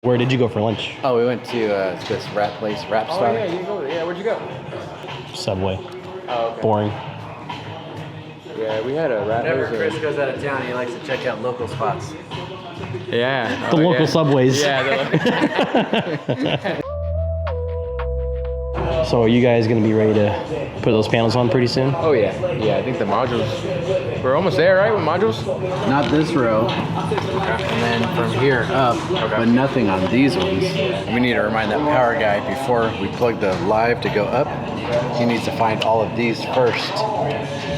Where did you go for lunch? Oh, we went to this wrap place, Wrap Star. Oh yeah, you go. Yeah, where'd you go? Subway. Oh, okay. Boring. Yeah, we had a wrap. Whenever Chris goes out of town, he likes to check out local spots. Yeah. The local Subways. Yeah. So are you guys going to be ready to put those panels on pretty soon? Oh yeah. Yeah, I think the modules. We're almost there, right? With modules. Not this row. And then from here up, but nothing on these ones. We need to remind that power guy before we plug the live to go up, he needs to find all of these first,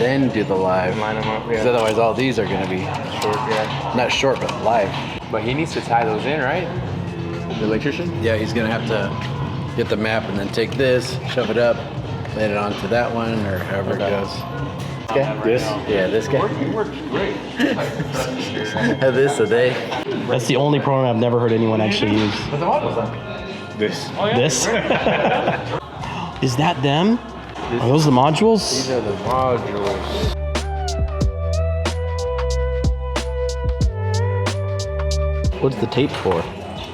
then do the live. Line them up, Because yeah. otherwise all these are going to be Short, yeah. not short, but live. But he needs to tie those in, right? The electrician? Yeah, he's going to have to get the map and then take this, shove it up, land it onto that one, or however it goes. This guy? This? Yeah, this guy. It works great. Have this a day. That's the only program I've never heard anyone actually use. What's the modules This. Oh, yeah. This? Is that them? Are those the modules? These are the modules. What's the tape for?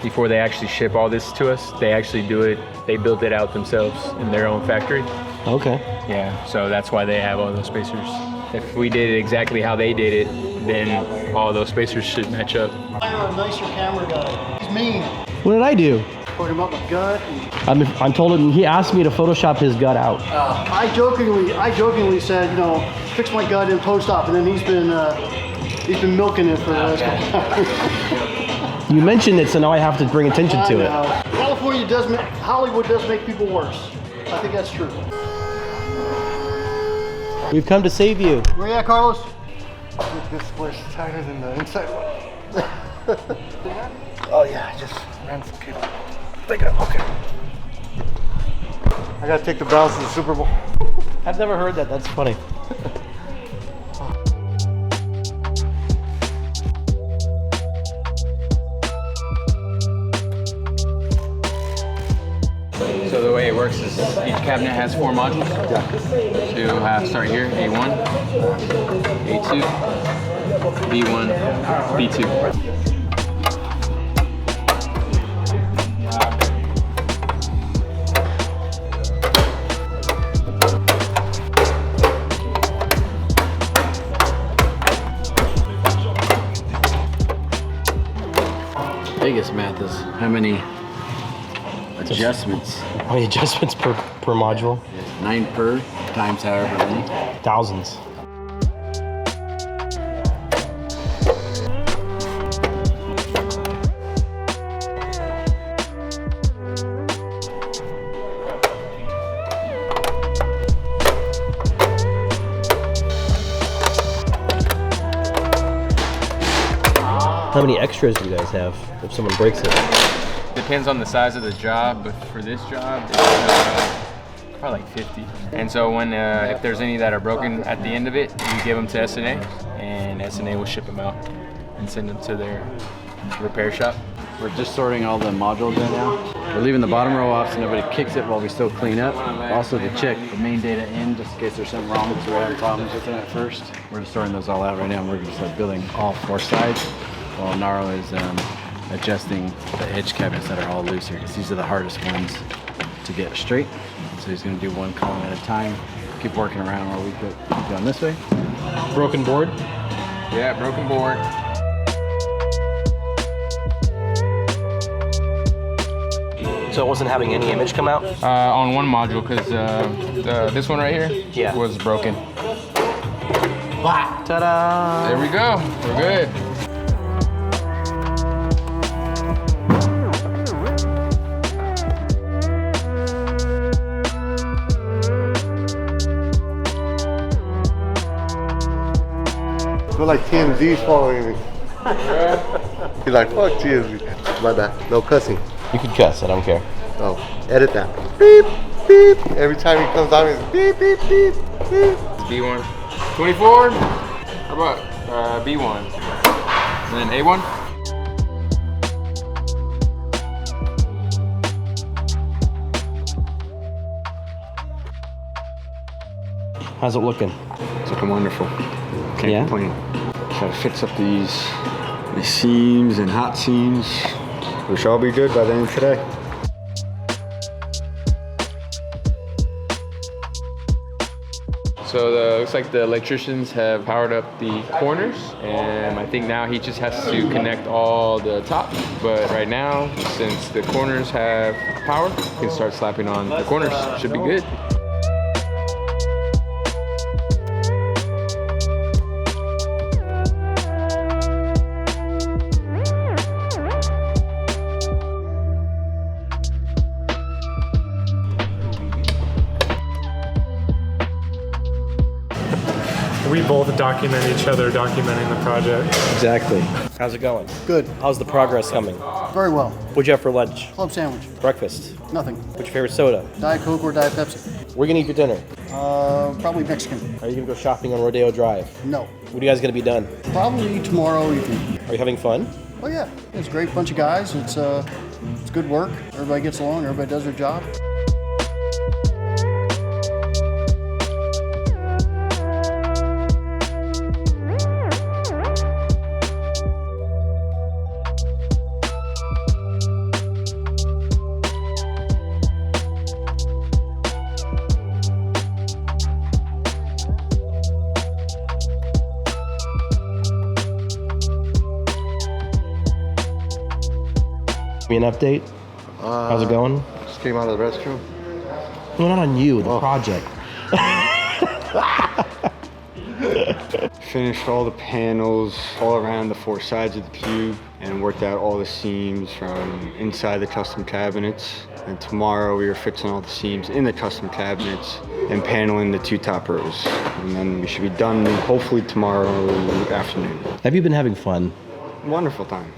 Before they actually ship all this to us, they actually do it. They built it out themselves in their own factory. Okay. Yeah, so that's why they have all those spacers. If we did it exactly how they did it, then all those spacers should match up. Hire a nicer camera guy. He's mean. What did I do? Put him up a gut. And I'm told him, he asked me to Photoshop his gut out. I jokingly said, you know, fix my gut in post-op, and then he's been milking it for the last couple hours. You mentioned it, so now I have to bring attention to it. Hollywood does make people worse. I think that's true. We've come to save you. Where you at, Carlos? This square's tighter than the inside one. Oh yeah, I just ran some cable. Okay. I gotta take the balance to the Super Bowl. I've never heard that. That's funny. So the way it works is each cabinet has 4 modules. So you'll have start here, A1, A2, B1, B2. Biggest math is how many adjustments. How many adjustments per module? 9 per times however many. Thousands. How many extras do you guys have if someone breaks it? Depends on the size of the job, but for this job, it's probably like 50. And so when if there's any that are broken at the end of it, you give them to SNA, and SNA will ship them out and send them to their repair shop. We're just sorting all the modules in now. We're leaving the bottom row off so nobody kicks it while we still clean up. Also to check the main data in just in case there's something wrong so we're having problems with it at first. We're just sorting those all out right now and we're going to start building all 4 sides while Naro is adjusting the edge cabinets that are all loose here because these are the hardest ones to get straight. So he's going to do 1 column at a time. Keep working around while we keep going this way. Broken board? Yeah, broken board. So it wasn't having any image come out? On one module, because this one right here was broken. Ta-da! There we go. We're good. I feel like TMZ's following me. He's like, fuck TMZ. My bad. No cussing. You can cuss, I don't care. Oh, edit that. Beep, beep. Every time he comes on, he's beep, beep, beep, beep. B1. 24. How about B1? And then A1. How's it looking? It's looking wonderful. Can't complain. Try to fix up these seams and hot seams. We shall be good by the end of today. So looks like the electricians have powered up the corners, and I think now he just has to connect all the top. But right now, since the corners have power, he can start slapping on the corners. Should be good. We both document each other documenting the project. Exactly. How's it going? Good. How's the progress coming? Very well. What'd you have for lunch? Club sandwich. Breakfast? Nothing. What's your favorite soda? Diet Coke or Diet Pepsi. Where you gonna eat for dinner? Probably Mexican. Are you gonna go shopping on Rodeo Drive? No. When are you guys gonna be done? Probably tomorrow evening. Are you having fun? Oh yeah, it's a great bunch of guys. It's good work. Everybody gets along. Everybody does their job. Give me an update. How's it going? Just came out of the restroom. No, not on you, the project. Finished all the panels all around the 4 sides of the cube and worked out all the seams from inside the custom cabinets. And tomorrow we are fixing all the seams in the custom cabinets and paneling the 2 top rows. And then we should be done hopefully tomorrow afternoon. Have you been having fun? Wonderful time.